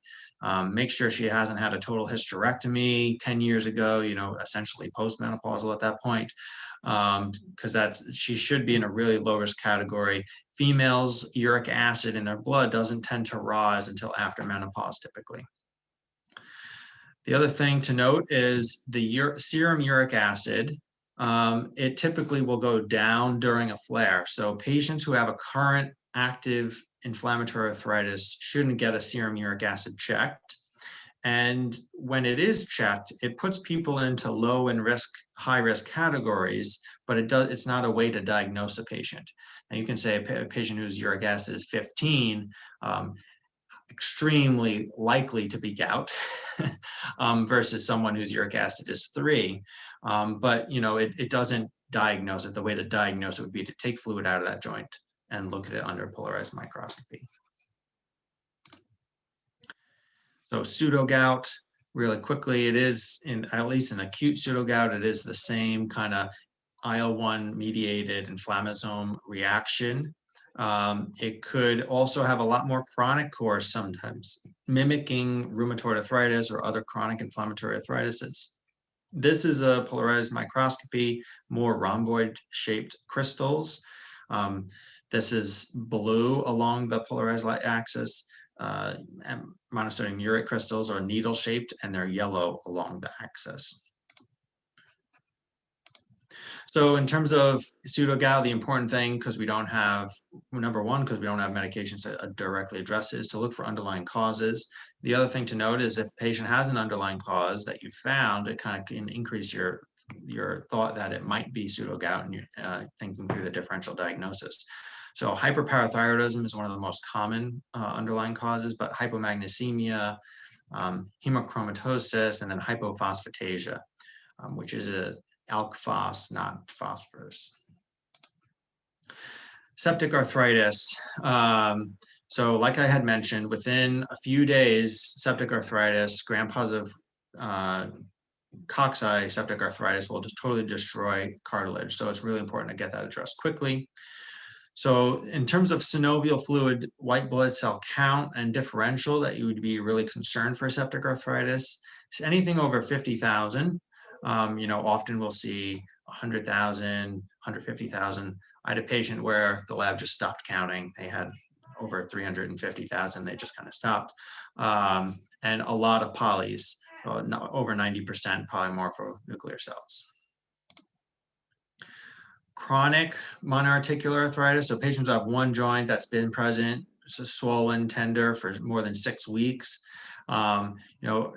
Make sure she hasn't had a total hysterectomy 10 years ago, essentially postmenopausal at that point, because she should be in a really low risk category. Females, uric acid in their blood doesn't tend to rise until after menopause typically. The other thing to note is the serum uric acid. It typically will go down during a flare. So patients who have a current active inflammatory arthritis shouldn't get a serum uric acid checked. And when it is checked, it puts people into low and high risk categories, but it's not a way to diagnose a patient. And you can say a patient whose uric acid is 15, extremely likely to be gout versus someone whose uric acid is 3. But it doesn't diagnose it. The way to diagnose it would be to take fluid out of that joint and look at it under polarized microscopy. So pseudogout, really quickly, it is, at least in acute pseudogout, it is the same kind of IL-1 mediated inflammasome reaction. It could also have a lot more chronic course sometimes, mimicking rheumatoid arthritis or other chronic inflammatory arthritis. This is a polarized microscopy, more rhomboid-shaped crystals. This is blue along the polarized light axis. Monosodium urate crystals are needle-shaped, and they're yellow along the axis. So in terms of pseudogout, the important thing, because we don't have, number one, because we don't have medications that directly address it, is to look for underlying causes. The other thing to note is if a patient has an underlying cause that you found, it kind of can increase your thought that it might be pseudogout, and you're thinking through the differential diagnosis. So hyperparathyroidism is one of the most common underlying causes, but hypomagnesemia, hemochromatosis, and then hypophosphatasia, which is a alk phos, not phosphorus. Septic arthritis. So like I had mentioned, within a few days, septic arthritis, gram-positive cocci septic arthritis will just totally destroy cartilage. So it's really important to get that addressed quickly. So in terms of synovial fluid, white blood cell count and differential that you would be really concerned for septic arthritis, so anything over 50,000, often we'll see 100,000, 150,000. I had a patient where the lab just stopped counting. They had over 350,000. They just kind of stopped. And a lot of polys, over 90% polymorphonuclear cells. Chronic monoarticular arthritis, so patients who have one joint that's been present, so swollen, tender for more than 6 weeks.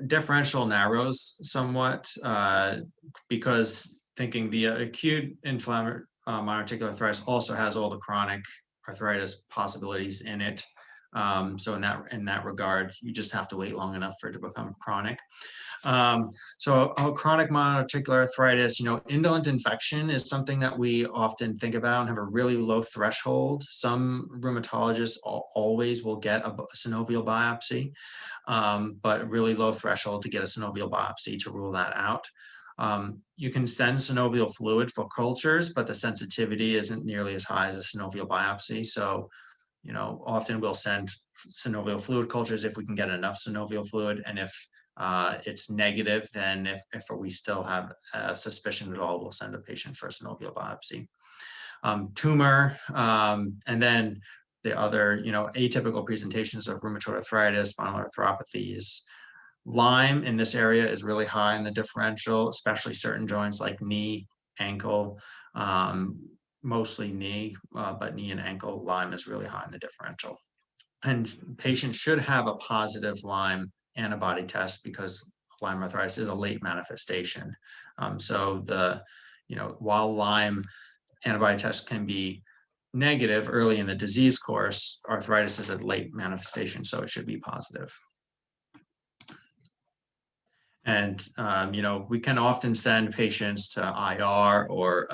Differential narrows somewhat because thinking the acute inflammatory monoarticular arthritis also has all the chronic arthritis possibilities in it. So in that regard, you just have to wait long enough for it to become chronic. So chronic monoarticular arthritis, indolent infection is something that we often think about and have a really low threshold. Some rheumatologists always will get a synovial biopsy, but really low threshold to get a synovial biopsy to rule that out. You can send synovial fluid for cultures, but the sensitivity isn't nearly as high as a synovial biopsy. So, often we'll send synovial fluid cultures if we can get enough synovial fluid. And if it's negative, then if we still have a suspicion at all, we'll send a patient for a synovial biopsy. Tumor, and then the other, atypical presentations of rheumatoid arthritis, spinal arthropathies. Lyme in this area is really high in the differential, especially certain joints like knee, ankle, mostly knee, but knee and ankle, Lyme is really high in the differential. And patients should have a positive Lyme antibody test because Lyme arthritis is a late manifestation. So while Lyme antibody tests can be negative early in the disease course, arthritis is a late manifestation, so it should be positive. And, we can often send patients to IR or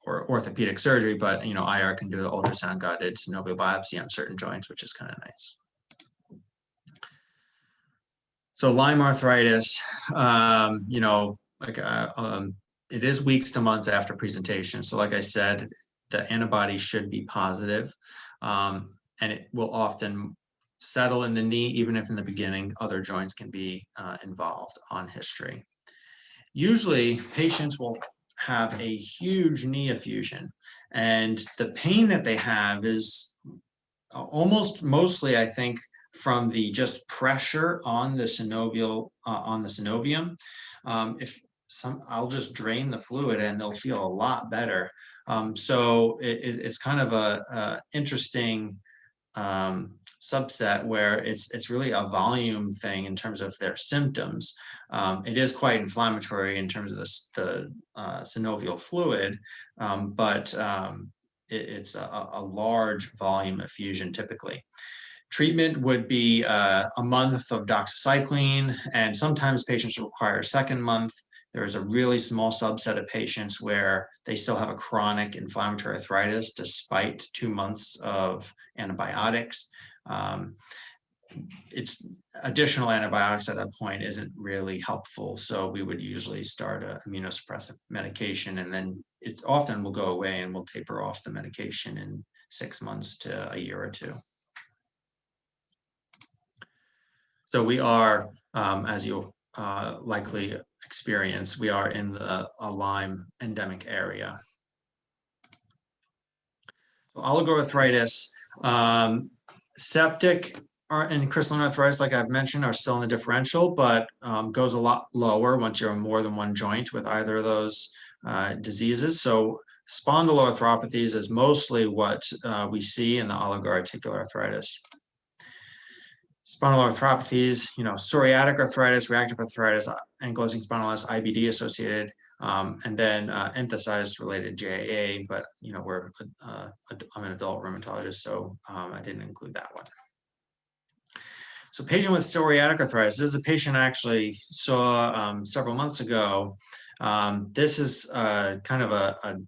orthopedic surgery, but, IR can do the ultrasound guided synovial biopsy on certain joints, which is kind of nice. So Lyme arthritis, it is weeks to months after presentation. So like I said, the antibody should be positive, and it will often settle in the knee, even if in the beginning other joints can be involved on history. Usually patients will have a huge knee effusion, and the pain that they have is almost mostly, I think, from the just pressure on the synovial, on the synovium. If I'll just drain the fluid and they'll feel a lot better. So it's kind of a interesting subset where it's really a volume thing in terms of their symptoms. It is quite inflammatory in terms of the synovial fluid, but it's a large volume effusion typically. Treatment would be a month of doxycycline, and sometimes patients require a second month. There's a really small subset of patients where they still have a chronic inflammatory arthritis despite 2 months of antibiotics. It's additional antibiotics at that point isn't really helpful. So we would usually start an immunosuppressive medication, and then it often will go away and we'll taper off the medication in 6 months to a year or two. So we are, as you'll likely experience, we are in the Lyme endemic area. So oligoarthritis, septic and crystalline arthritis, like I've mentioned, are still in the differential, but goes a lot lower once you're on more than one joint with either of those diseases. So spondyloarthropathies is mostly what we see in the oligoarticular arthritis. Spondyloarthropathies, psoriatic arthritis, reactive arthritis, ankylosing spondylitis, IBD associated, and then enthesitis-related JAA, but I'm an adult rheumatologist, so I didn't include that one. So patient with psoriatic arthritis, this is a patient I actually saw several months ago. This is kind of a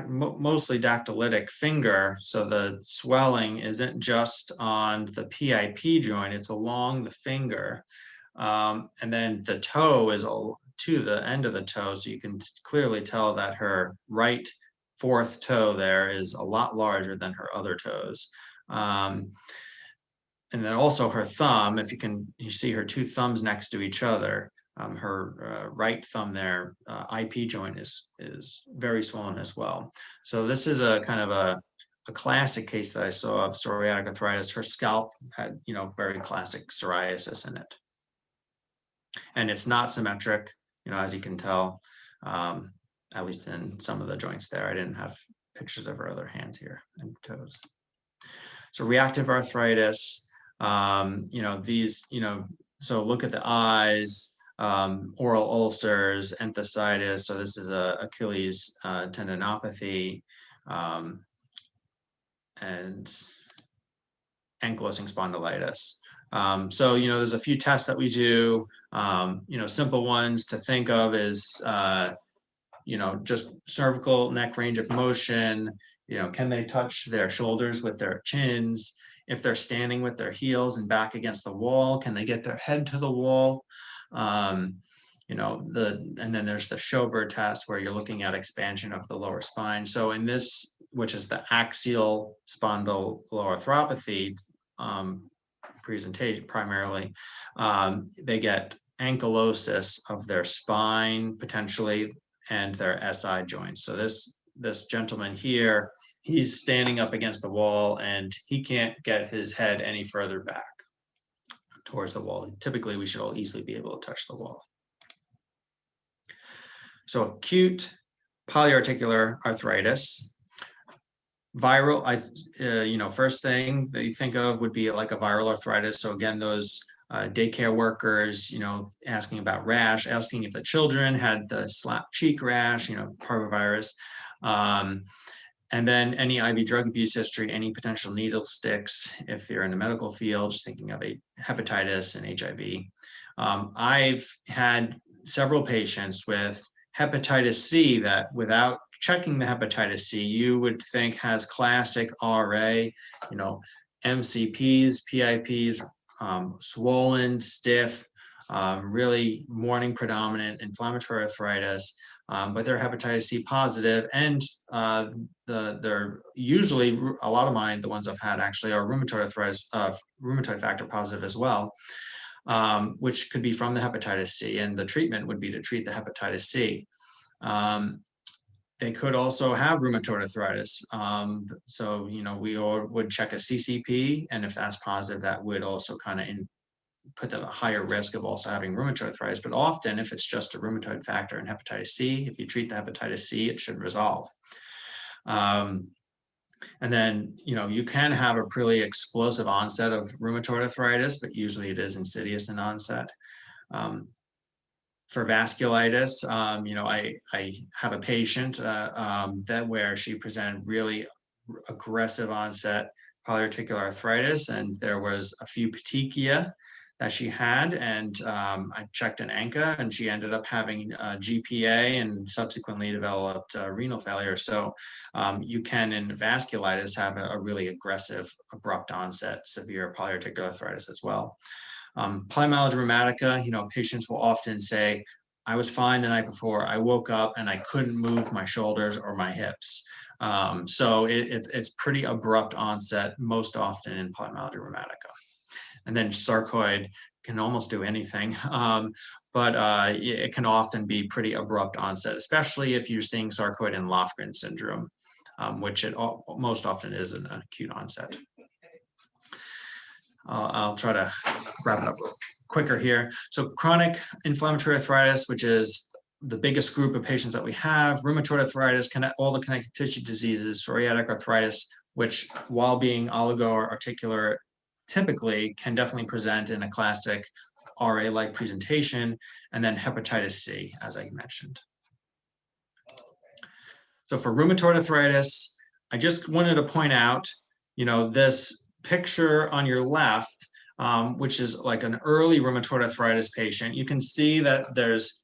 mostly dactylitic finger, so the swelling isn't just on the PIP joint, it's along the finger, and then the toe is to the end of the toe, so you can clearly tell that her right fourth toe there is a lot larger than her other toes. And then also her thumb, if you see her two thumbs next to each other, her right thumb there, IP joint is very swollen as well. So this is a kind of a classic case that I saw of psoriatic arthritis. Her scalp had, very classic psoriasis in it. And it's not symmetric, as you can tell, at least in some of the joints there. I didn't have pictures of her other hands here and toes. So reactive arthritis, so look at the eyes, oral ulcers, enthesitis. So this is a Achilles tendinopathy, and ankylosing spondylitis. So, there's a few tests that we do, simple ones to think of is, just cervical neck range of motion, can they touch their shoulders with their chins? If they're standing with their heels and back against the wall, can they get their head to the wall? And then there's the Schober test where you're looking at expansion of the lower spine. So in this, which is the axial spondyloarthropathy presentation primarily, they get ankylosis of their spine potentially and their SI joints. So this gentleman here, he's standing up against the wall and he can't get his head any further back towards the wall. Typically, we should all easily be able to touch the wall. So acute polyarticular arthritis, viral, first thing that you think of would be like a viral arthritis. So again, those daycare workers, asking about rash, asking if the children had the slap cheek rash, parvovirus. And then any IV drug abuse history, any potential needle sticks, if you're in the medical field, just thinking of a hepatitis and HIV. I've had several patients with hepatitis C that without checking the hepatitis C, you would think has classic RA, MCPs, PIPs, swollen, stiff, really morning predominant inflammatory arthritis. but they're hepatitis C positive, and they're usually, a lot of mine, the ones I've had actually, are rheumatoid arthritis, rheumatoid factor positive as well, which could be from the hepatitis C, and the treatment would be to treat the hepatitis C. They could also have rheumatoid arthritis. So, we all would check a CCP, and if that's positive, that would also kind of put them at a higher risk of also having rheumatoid arthritis. But often, if it's just a rheumatoid factor and hepatitis C, if you treat the hepatitis C, it should resolve. And then, you can have a pretty explosive onset of rheumatoid arthritis, but usually it is insidious in onset. For vasculitis, I have a patient where she presented really aggressive onset polyarticular arthritis, and there was a few petechia that she had, and I checked an ANCA, and she ended up having GPA and subsequently developed renal failure. So you can, in vasculitis, have a really aggressive, abrupt onset, severe polyarticular arthritis as well. Polymyalgia rheumatica, patients will often say, I was fine the night before, I woke up and I couldn't move my shoulders or my hips. So it's pretty abrupt onset most often in polymyalgia rheumatica. And then sarcoid can almost do anything, but it can often be pretty abrupt onset, especially if you're seeing sarcoid in Lofgren syndrome, which it most often is an acute onset. I'll try to wrap it up quicker here. So chronic inflammatory arthritis, which is the biggest group of patients that we have, rheumatoid arthritis, all the connective tissue diseases, psoriatic arthritis, which while being oligo-articular, typically can definitely present in a classic RA-like presentation, and then hepatitis C, as I mentioned. So for rheumatoid arthritis, I just wanted to point out, this picture on your left, which is like an early rheumatoid arthritis patient. You can see that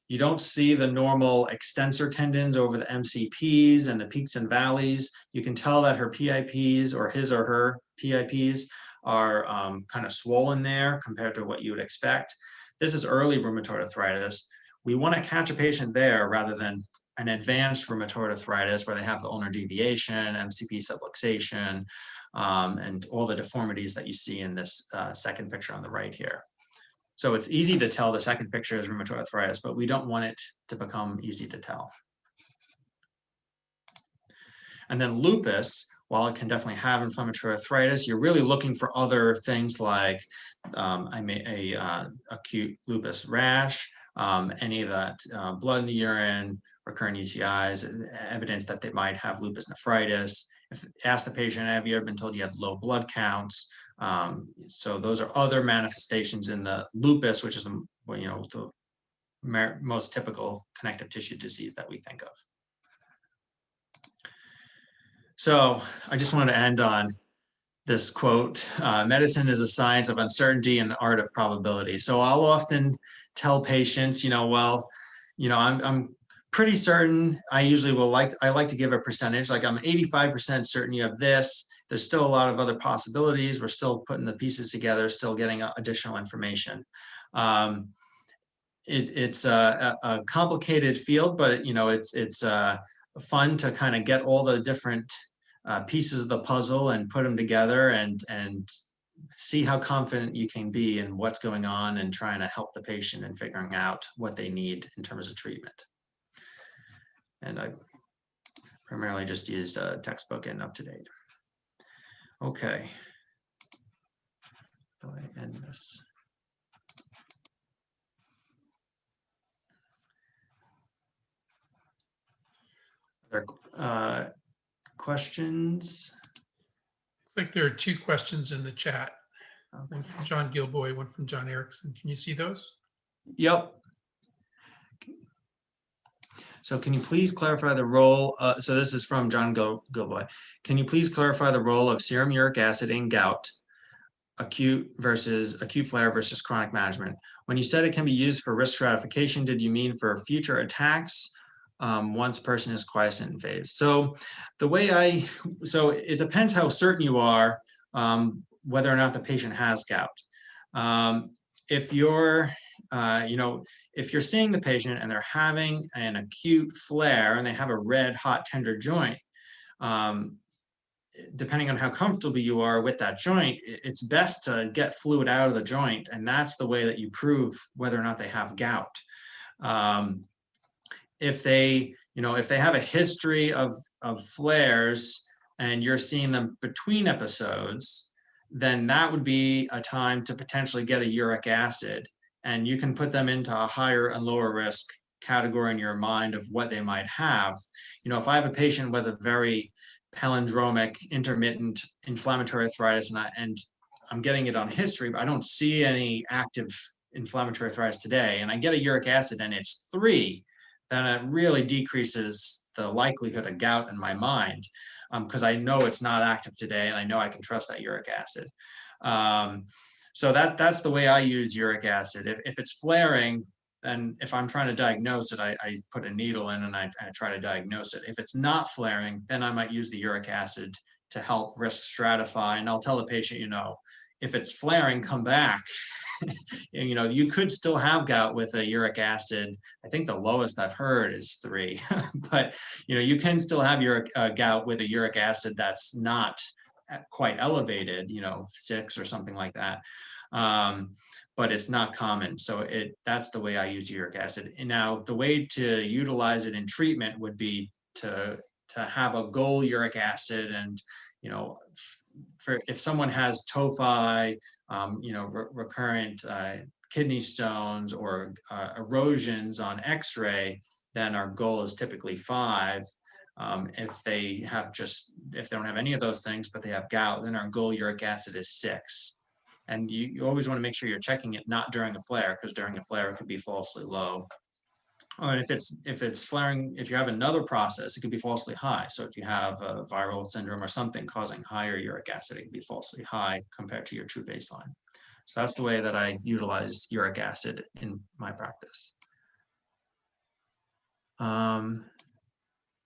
you don't see the normal extensor tendons over the MCPs and the peaks and valleys. You can tell that her PIPs, or his or her PIPs, are kind of swollen there compared to what you would expect. This is early rheumatoid arthritis. We want to catch a patient there rather than an advanced rheumatoid arthritis where they have the ulnar deviation, MCP subluxation, and all the deformities that you see in this second picture on the right here. So it's easy to tell the second picture is rheumatoid arthritis, but we don't want it to become easy to tell. And then lupus, while it can definitely have inflammatory arthritis, you're really looking for other things like acute lupus rash, any of that blood in the urine, recurrent UTIs, evidence that they might have lupus nephritis. Ask the patient, have you ever been told you had low blood counts? So those are other manifestations in the lupus, which is the most typical connective tissue disease that we think of. So I just wanted to end on this quote, medicine is a science of uncertainty and art of probability. So I'll often tell patients, I'm pretty certain. I usually I like to give a percentage, like I'm 85% certain you have this. There's still a lot of other possibilities. We're still putting the pieces together, still getting additional information. It's a complicated field, but it's fun to kind of get all the different pieces of the puzzle and put them together and see how confident you can be in what's going on and trying to help the patient in figuring out what they need in terms of treatment. And I primarily just used a textbook and up-to-date. Okay. How do I end this? Are there questions? Looks like there are two questions in the chat. One from John Gilboy, one from John Erickson. Can you see those? Yep. So can you please clarify the role, so this is from John Gilboy. Can you please clarify the role of serum uric acid in gout, acute flare versus chronic management? When you said it can be used for risk stratification, did you mean for future attacks once person is quiescent phase? So so it depends how certain you are whether or not the patient has gout. If you're, if you're seeing the patient and they're having an acute flare and they have a red, hot, tender joint, depending on how comfortable you are with that joint, it's best to get fluid out of the joint. And that's the way that you prove whether or not they have gout. If they have a history of flares and you're seeing them between episodes, then that would be a time to potentially get a uric acid. And you can put them into a higher and lower risk category in your mind of what they might have. If I have a patient with a very palindromic intermittent inflammatory arthritis and I'm getting it on history, but I don't see any active inflammatory arthritis today, and I get a uric acid and it's 3, then it really decreases the likelihood of gout in my mind, because I know it's not active today and I know I can trust that uric acid. So that's the way I use uric acid. If it's flaring, then if I'm trying to diagnose it, I put a needle in and I try to diagnose it. If it's not flaring, then I might use the uric acid to help risk stratify. And I'll tell the patient, if it's flaring, come back. You could still have gout with a uric acid. I think the lowest I've heard is 3, but you can still have gout with a uric acid that's not quite elevated, 6 or something like that. But it's not common. So that's the way I use uric acid. And now the way to utilize it in treatment would be to have a goal uric acid. And, if someone has tophi, recurrent kidney stones or erosions on x-ray, then our goal is typically 5. If they don't have any of those things, but they have gout, then our goal uric acid is 6. And you always want to make sure you're checking it not during a flare, because during a flare it could be falsely low. Or if it's flaring, if you have another process, it could be falsely high. So if you have a viral syndrome or something causing higher uric acid, it can be falsely high compared to your true baseline. So that's the way that I utilize uric acid in my practice.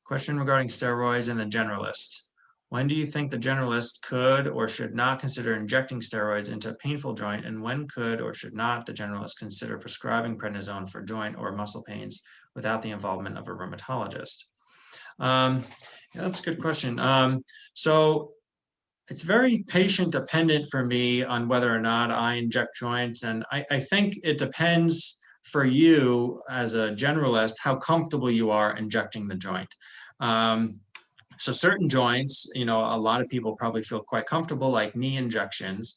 Question regarding steroids and the generalist. When do you think the generalist could or should not consider injecting steroids into a painful joint, and when could or should not the generalist consider prescribing prednisone for joint or muscle pains without the involvement of a rheumatologist? Yeah, that's a good question. So it's very patient dependent for me on whether or not I inject joints, and I think it depends for you as a generalist how comfortable you are injecting the joint. So certain joints, a lot of people probably feel quite comfortable, like knee injections.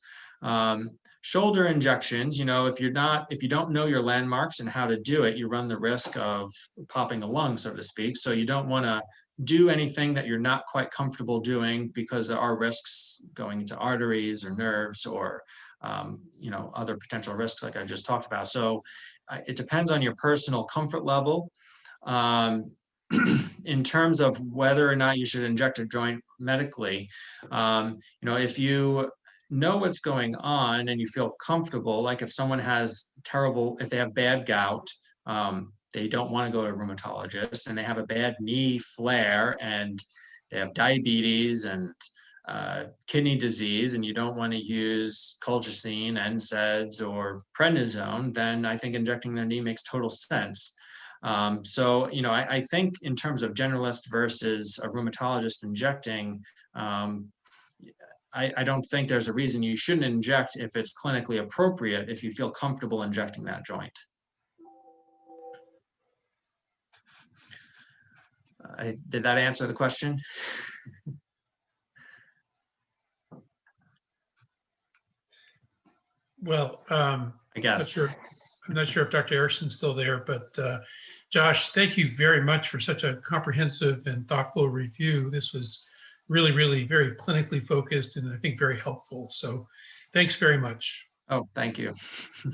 Shoulder injections, if you don't know your landmarks and how to do it, you run the risk of popping a lung, so to speak. So you don't want to do anything that you're not quite comfortable doing, because there are risks going into arteries or nerves or other potential risks like I just talked about. So it depends on your personal comfort level. In terms of whether or not you should inject a joint medically, if you know what's going on and you feel comfortable, like if someone has if they have bad gout, they don't want to go to a rheumatologist, and they have a bad knee flare and they have diabetes and kidney disease, and you don't want to use colchicine, NSAIDs, or prednisone, then I think injecting their knee makes total sense. So, I think in terms of generalist versus a rheumatologist injecting, I don't think there's a reason you shouldn't inject if it's clinically appropriate, if you feel comfortable injecting that joint. Did that answer the question? Well, I guess. I'm not sure if Dr. Erickson's still there, but Josh, thank you very much for such a comprehensive and thoughtful review. This was really, really very clinically focused and I think very helpful. So thanks very much. Oh, thank you. All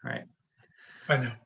right. Bye now.